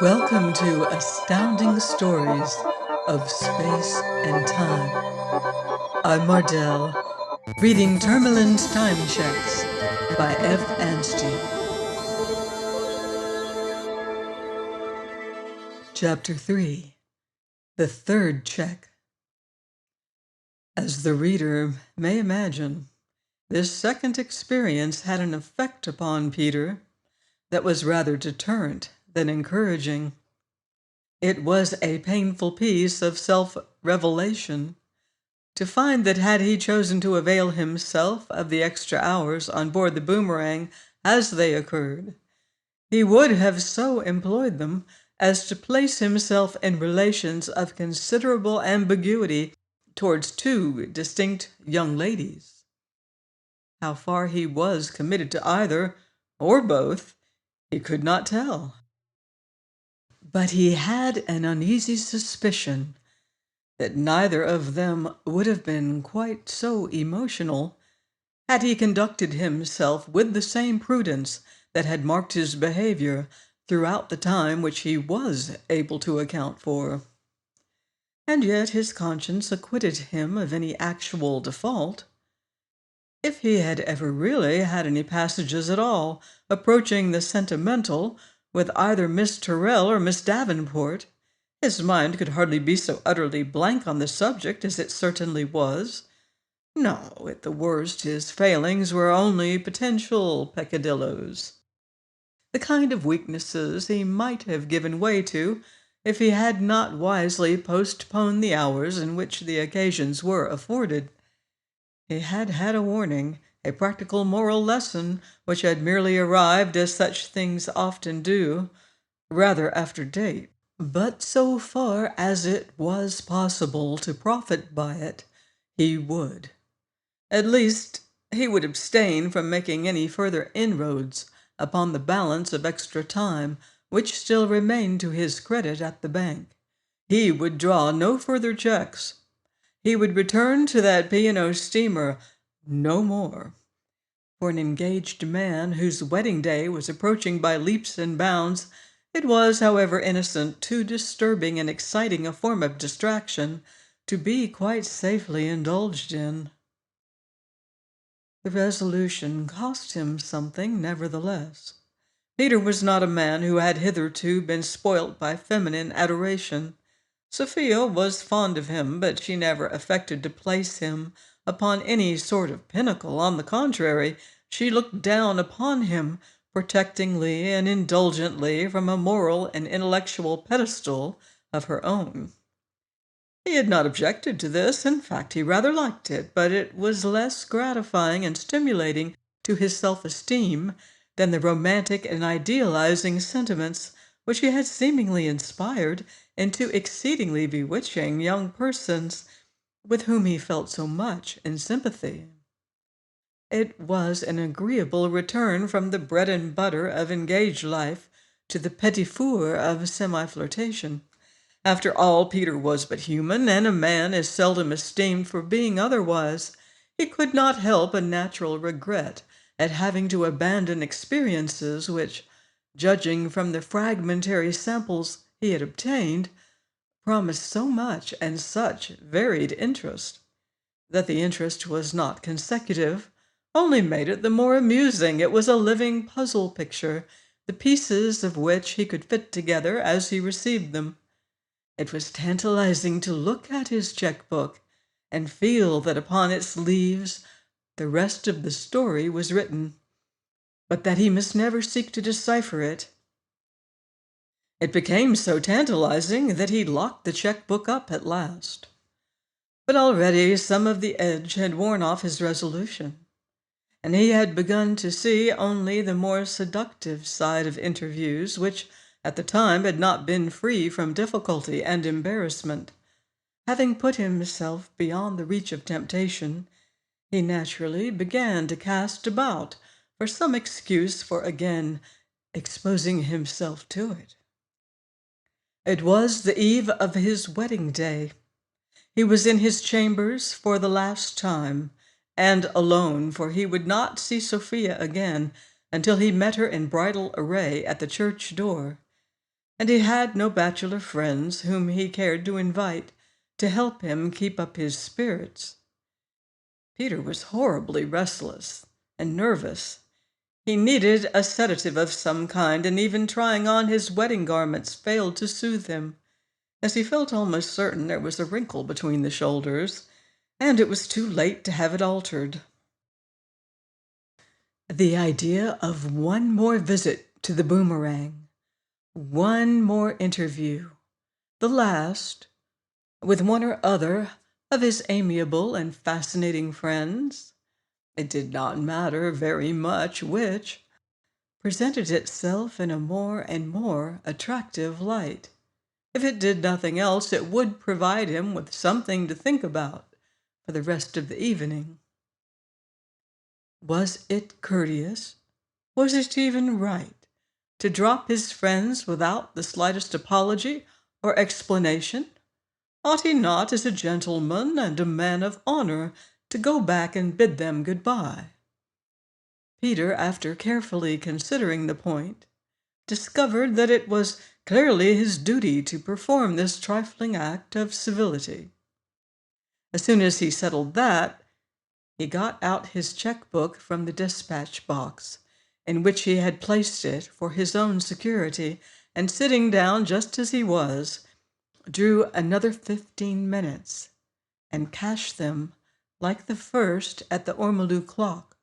Welcome to Astounding Stories of Space and Time. I'm Mardell, reading Tourmalin's Time Cheques by F. Anstey. Chapter 3. The Third Cheque. As the reader may imagine, this second experience had an effect upon Peter that was rather deterrent than encouraging. It was a painful piece of self-revelation to find that had he chosen to avail himself of the extra hours on board the Boomerang as they occurred, he would have so employed them as to place himself in relations of considerable ambiguity towards two distinct young ladies. How far he was committed to either, or both, he could not tell. But he had an uneasy suspicion that neither of them would have been quite so emotional had he conducted himself with the same prudence that had marked his behavior throughout the time which he was able to account for. And yet his conscience acquitted him of any actual default. If he had ever really had any passages at all approaching the sentimental with either Miss Tyrrell or Miss Davenport, his mind could hardly be so utterly blank on the subject as it certainly was. No, at the worst his failings were only potential peccadilloes, the kind of weaknesses he might have given way to if he had not wisely postponed the hours in which the occasions were afforded. He had had a warning, a practical moral lesson which had merely arrived, as such things often do, rather after date. But so far as it was possible to profit by it, he would. At least, he would abstain from making any further inroads upon the balance of extra time which still remained to his credit at the bank. He would draw no further checks. He would return to that P&O steamer no more. For an engaged man whose wedding day was approaching by leaps and bounds, it was, however innocent, too disturbing and exciting a form of distraction to be quite safely indulged in. The resolution cost him something, nevertheless. Peter was not a man who had hitherto been spoilt by feminine adoration. Sophia was fond of him, but she never affected to place him upon any sort of pinnacle. On the contrary, she looked down upon him protectingly and indulgently from a moral and intellectual pedestal of her own. He had not objected to this. In fact, he rather liked it, but it was less gratifying and stimulating to his self-esteem than the romantic and idealizing sentiments which he had seemingly inspired in two exceedingly bewitching young persons with whom he felt so much in sympathy. It was an agreeable return from the bread and butter of engaged life to the petit four of semi-flirtation. After all, Peter was but human, and a man is seldom esteemed for being otherwise. He could not help a natural regret at having to abandon experiences which, judging from the fragmentary samples he had obtained, promised so much and such varied interest. That the interest was not consecutive only made it the more amusing. It was a living puzzle picture, the pieces of which he could fit together as he received them. It was tantalizing to look at his checkbook and feel that upon its leaves the rest of the story was written, but that he must never seek to decipher it. It became so tantalizing that he locked the checkbook up at last. But already some of the edge had worn off his resolution, and he had begun to see only the more seductive side of interviews, which at the time had not been free from difficulty and embarrassment. Having put himself beyond the reach of temptation, he naturally began to cast about for some excuse for again exposing himself to it. It was the eve of his wedding day. He was in his chambers for the last time, and alone, for he would not see Sophia again until he met her in bridal array at the church door. and he had no bachelor friends whom he cared to invite to help him keep up his spirits. Peter was horribly restless and nervous. He needed a sedative of some kind, and even trying on his wedding garments failed to soothe him, as he felt almost certain there was a wrinkle between the shoulders, and it was too late to have it altered. The idea of one more visit to the Boomerang, one more interview, the last, with one or other of his amiable and fascinating friends, it did not matter very much which, presented itself in a more and more attractive light. If it did nothing else, it would provide him with something to think about for the rest of the evening. Was it courteous? Was it even right to drop his friends without the slightest apology or explanation? Ought he not, as a gentleman and a man of honor, to go back and bid them good-bye? Peter, after carefully considering the point, discovered that it was clearly his duty to perform this trifling act of civility. As soon as he settled that, he got out his checkbook from the dispatch box, in which he had placed it for his own security, and sitting down just as he was, drew another 15 minutes, and cashed them like the first at the ormolu clock.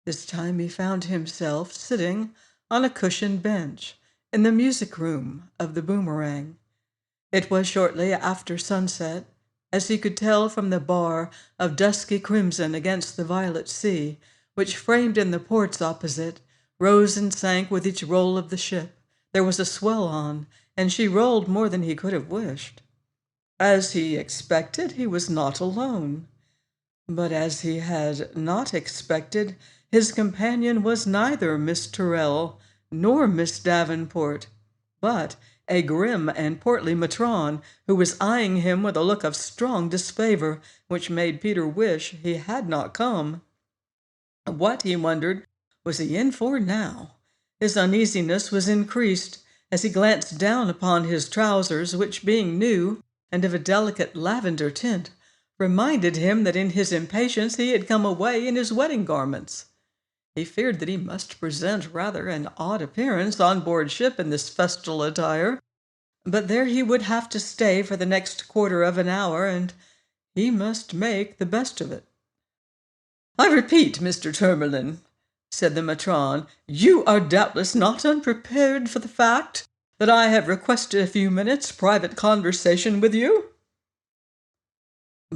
This time he found himself sitting on a cushioned bench in the music room of the Boomerang. It was shortly after sunset, as he could tell from the bar of dusky crimson against the violet sea, which, framed in the ports opposite, rose and sank with each roll of the ship. There was a swell on, and she rolled more than he could have wished. As he expected, he was not alone. But as he had not expected, his companion was neither Miss Tyrrell nor Miss Davenport, but a grim and portly matron who was eyeing him with a look of strong disfavor, which made Peter wish he had not come. What, he wondered, was he in for now? His uneasiness was increased as he glanced down upon his trousers, which, being new and of a delicate lavender tint, reminded him that in his impatience he had come away in his wedding garments. He feared that he must present rather an odd appearance on board ship in this festal attire, but there he would have to stay for the next quarter of an hour, and he must make the best of it. "I repeat, Mr. Tourmalin," said the matron, "you are doubtless not unprepared for the fact that I have requested a few minutes' private conversation with you?"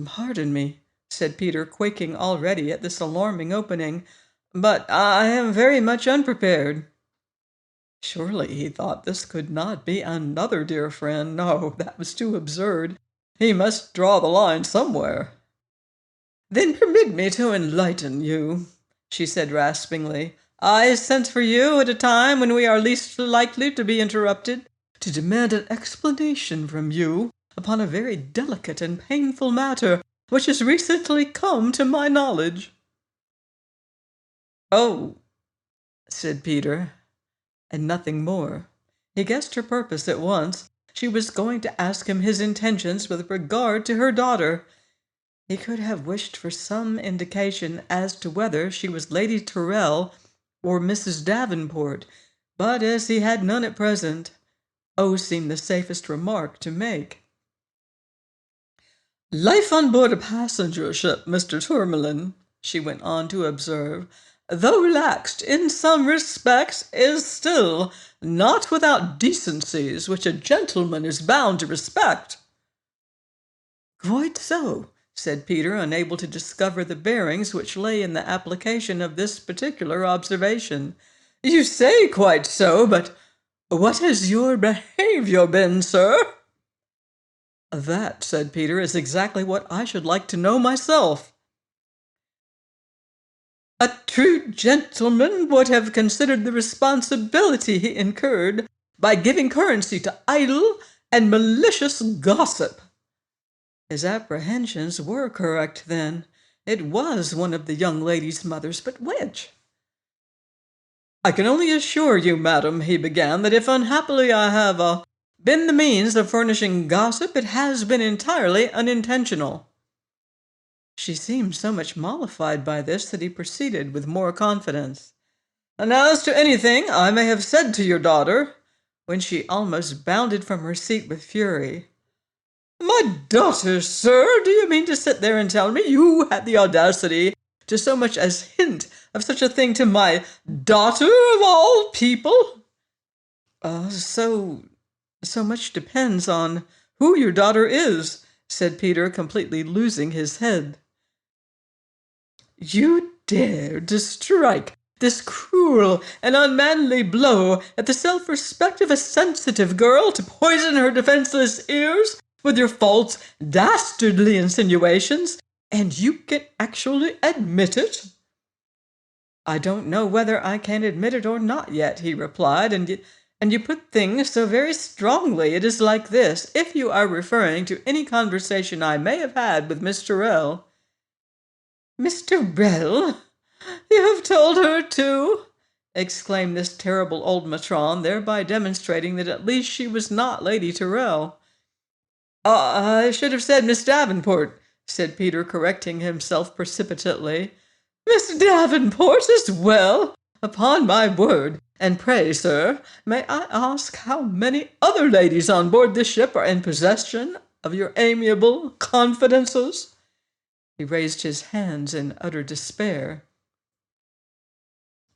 "Pardon me," said Peter, quaking already at this alarming opening, "but I am very much unprepared." Surely, he thought, this could not be another dear friend. No, that was too absurd. He must draw the line somewhere. "Then permit me to enlighten you," she said raspingly. "I sent for you at a time when we are least likely to be interrupted, to demand an explanation from you upon a very delicate and painful matter which has recently come to my knowledge." "Oh," said Peter, and nothing more. He guessed her purpose at once. She was going to ask him his intentions with regard to her daughter. He could have wished for some indication as to whether she was Lady Tyrrell or Mrs. Davenport, but as he had none at present, "Oh" seemed the safest remark to make. "Life on board a passenger ship, Mr. Tourmalin," she went on to observe, "though relaxed in some respects, is still not without decencies which a gentleman is bound to respect." "Quite so," said Peter, unable to discover the bearings which lay in the application of this particular observation. "You say quite so, but what has your behavior been, sir?" "That," said Peter, "is exactly what I should like to know myself." "A true gentleman would have considered the responsibility he incurred by giving currency to idle and malicious gossip." His apprehensions were correct, then. It was one of the young lady's mothers, but which? "I can only assure you, madam," he began, "that if unhappily I have been the means of furnishing gossip, it has been entirely unintentional." She seemed so much mollified by this that he proceeded with more confidence. "And as to anything I may have said to your daughter," when she almost bounded from her seat with fury. "My daughter, sir? Do you mean to sit there and tell me you had the audacity to so much as hint of such a thing to my daughter of all people?" So much depends on who your daughter is," said Peter, completely losing his head. "You dared to strike this cruel and unmanly blow at the self-respect of a sensitive girl, to poison her defenseless ears with your false, dastardly insinuations, and you can actually admit it?" "I don't know whether I can admit it or not yet," he replied, and you put things so very strongly. It is like this. If you are referring to any conversation I may have had with Miss Tyrrell—" "Miss Tyrrell? You have told her too?" exclaimed this terrible old matron, thereby demonstrating that at least she was not Lady Tyrrell. "I should have said Miss Davenport," said Peter, correcting himself precipitately. "Miss Davenport as well? Upon my word! And pray, sir, may I ask how many other ladies on board this ship are in possession of your amiable confidences?" He raised his hands in utter despair.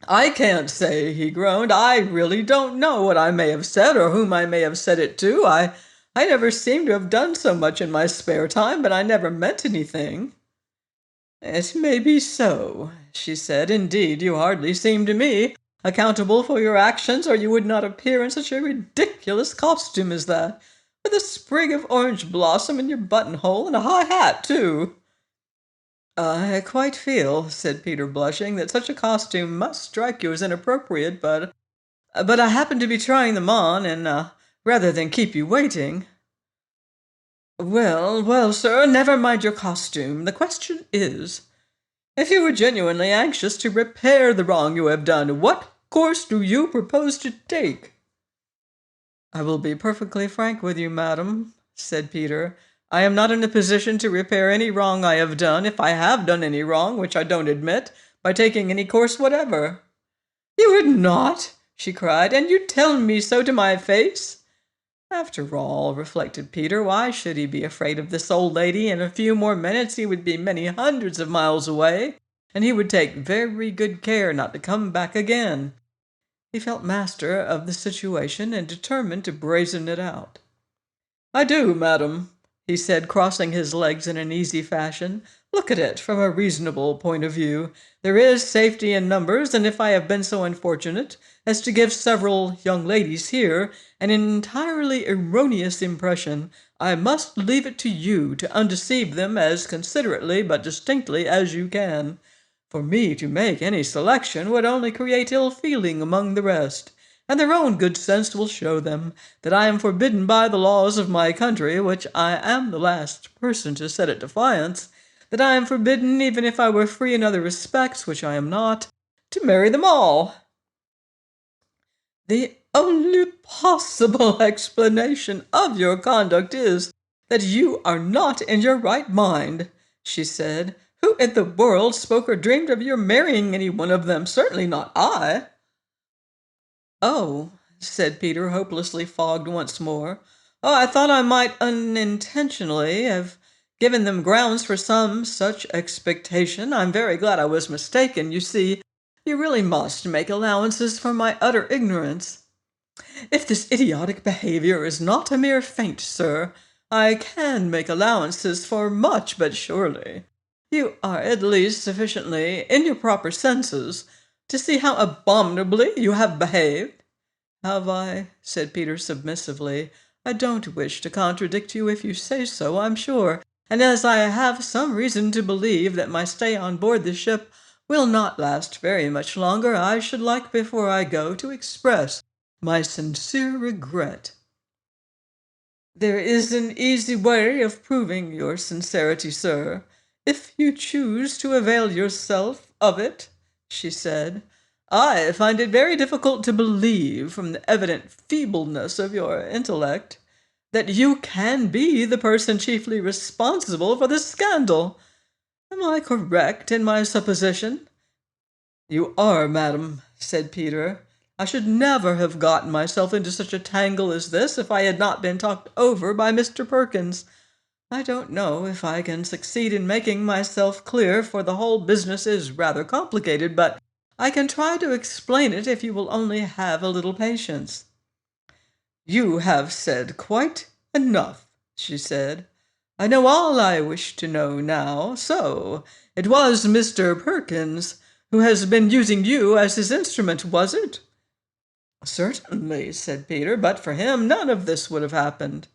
"I can't say," he groaned. "I really don't know what I may have said or whom I may have said it to. I never seem to have done so much in my spare time, but I never meant anything." "It may be so," she said. "Indeed, you hardly seem to me accountable for your actions, or you would not appear in such a ridiculous costume as that, with a sprig of orange blossom in your buttonhole and a high hat, too." "I quite feel," said Peter, blushing, "that such a costume must strike you as inappropriate, but I happen to be trying them on, and rather than keep you waiting—" "Well, well, sir, never mind your costume. The question is, if you were genuinely anxious to repair the wrong you have done, what course do you propose to take?" "I will be perfectly frank with you, madam," said Peter. "I am not in a position to repair any wrong I have done, if I have done any wrong, which I don't admit, by taking any course whatever." "You would not?" she cried. "And you tell me so to my face?" After all, reflected Peter, why should he be afraid of this old lady? In a few more minutes he would be many hundreds of miles away, and he would take very good care not to come back again. He felt master of the situation and determined to brazen it out. "I do, madam," he said, crossing his legs in an easy fashion. "Look at it from a reasonable point of view. There is safety in numbers, and if I have been so unfortunate as to give several young ladies here an entirely erroneous impression, I must leave it to you to undeceive them as considerately but distinctly as you can. For me to make any selection would only create ill feeling among the rest, and their own good sense will show them that I am forbidden by the laws of my country, which I am the last person to set at defiance, that I am forbidden, even if I were free in other respects, which I am not, to marry them all." "The only possible explanation of your conduct is that you are not in your right mind," she said. "Who in the world spoke or dreamed of your marrying any one of them? Certainly not I." "Oh," said Peter, hopelessly fogged once more. "Oh, I thought I might unintentionally have given them grounds for some such expectation. I'm very glad I was mistaken. You see, you really must make allowances for my utter ignorance. If this idiotic behavior is not a mere feint, sir, I can make allowances for much, but surely you are at least sufficiently in your proper senses to see how abominably you have behaved." "Have I?" said Peter submissively. "I don't wish to contradict you if you say so, I'm sure, and as I have some reason to believe that my stay on board the ship will not last very much longer, I should like before I go to express my sincere regret." "There is an easy way of proving your sincerity, sir, if you choose to avail yourself of it," she said. I find it very difficult to believe, from the evident feebleness of your intellect, that you can be the person chiefly responsible for the scandal. Am I correct in my supposition?" "You are, madam," said Peter. "I should never have gotten myself into such a tangle as this if I had not been talked over by Mr. Perkins. I don't know if I can succeed in making myself clear, for the whole business is rather complicated, but I can try to explain it if you will only have a little patience." "You have said quite enough," she said. "I know all I wish to know now. So it was Mr. Perkins who has been using you as his instrument, was it?" "Certainly," said Peter. "But for him, none of this would have happened."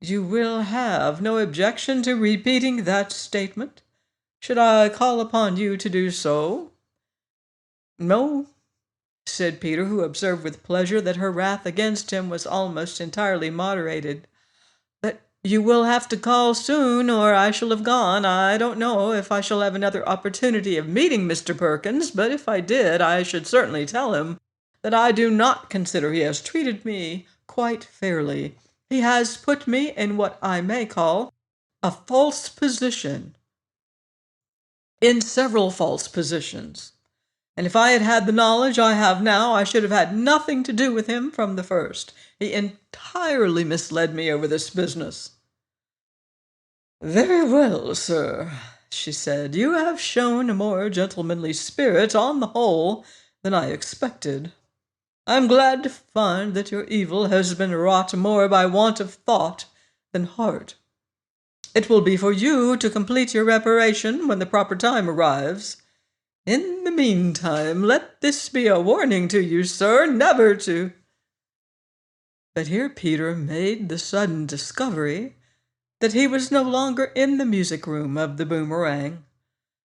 "You will have no objection to repeating that statement? Should I call upon you to do so?" "No," said Peter, who observed with pleasure that her wrath against him was almost entirely moderated. "But you will have to call soon, or I shall have gone. I don't know if I shall have another opportunity of meeting Mr. Perkins, but if I did, I should certainly tell him that I do not consider he has treated me quite fairly. He has put me in what I may call a false position, in several false positions. And if I had had the knowledge I have now, I should have had nothing to do with him from the first. He entirely misled me over this business." "Very well, sir," she said. "You have shown a more gentlemanly spirit, on the whole, than I expected. I am glad to find that your evil has been wrought more by want of thought than heart. It will be for you to complete your reparation when the proper time arrives. In the meantime, let this be a warning to you, sir, never to—" But here Peter made the sudden discovery that he was no longer in the music room of the Boomerang,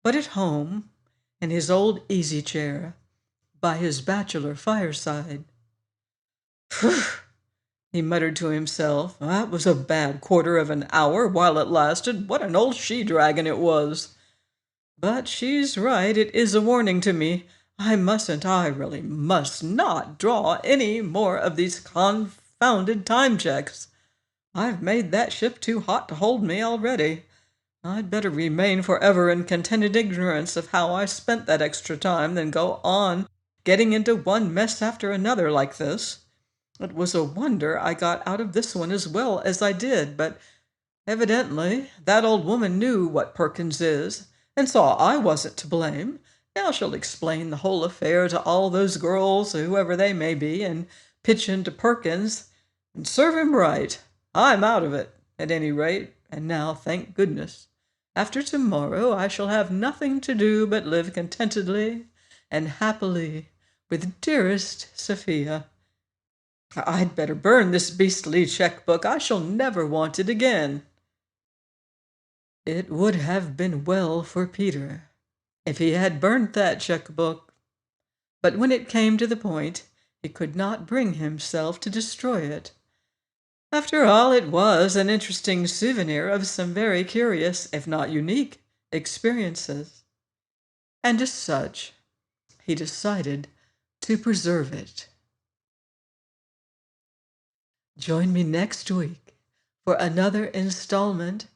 but at home, in his old easy-chair, by his bachelor fireside. "Phew!" he muttered to himself. "That was a bad quarter of an hour while it lasted. What an old she-dragon it was! But she's right, it is a warning to me. I really must not draw any more of these confounded time checks. I've made that ship too hot to hold me already. I'd better remain forever in contented ignorance of how I spent that extra time than go on getting into one mess after another like this. It was a wonder I got out of this one as well as I did, but evidently that old woman knew what Perkins is, and saw I wasn't to blame. Now she'll explain the whole affair to all those girls, whoever they may be, and pitch into Perkins, and serve him right. I'm out of it, at any rate, and now, thank goodness, after tomorrow I shall have nothing to do but live contentedly and happily with dearest Sophia. I'd better burn this beastly checkbook. I shall never want it again." It would have been well for Peter if he had burnt that checkbook, but when it came to the point, he could not bring himself to destroy it. After all, it was an interesting souvenir of some very curious, if not unique, experiences, and as such, he decided to preserve it. Join me next week for another installment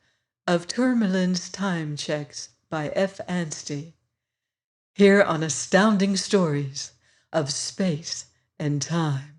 of Tourmalin's Time Cheques by F. Anstey, here on Astounding Stories of Space and Time.